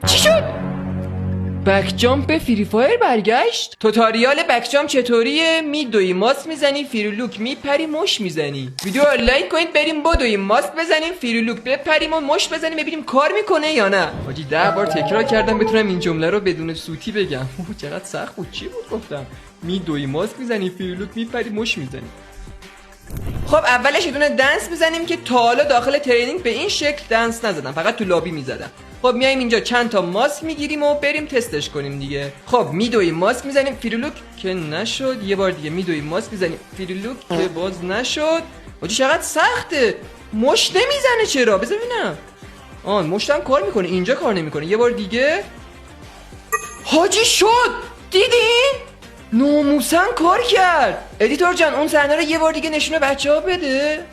چی شد؟ بک جامپ فری فایر برگشت؟ توتاریال بک جامپ چطوریه؟ میدوی ماست میزنی فریلوک میپری مش میزنی. ویدیو رو لایک کنید بریم بدویم ماست بزنیم فریلوک بپریم و مش بزنیم ببینیم کار میکنه یا نه. حاجی 10 بار تکرار کردم بتونم این جمله رو بدون سوتی بگم. چقدر سخت بود. چی بود گفتم؟ میدوی ماست میزنی فریلوک میپری مش میزنی. خب اولش یه دونه دنس میزنیم که تا حالا داخل ترینینگ به این شکل دنس نزدم، فقط تو لابی میزدم. خب میایم اینجا چند تا ماسک میگیریم و بریم تستش کنیم دیگه. خب میدویم ماسک میزنیم فریلوک که نشد، یه بار دیگه میدویم ماسک میزنیم فریلوک که باز نشد. حاجی چقدر سخته. مش نمیزنه چرا؟ بذار ببینم. مشتم کار میکنه، اینجا کار نمیکنه. یه بار دیگه. حاجی شد. دیدین؟ ناموسن کار کرد. ادیتور جان اون صحنه رو یه بار دیگه نشونه بچه‌ها بده.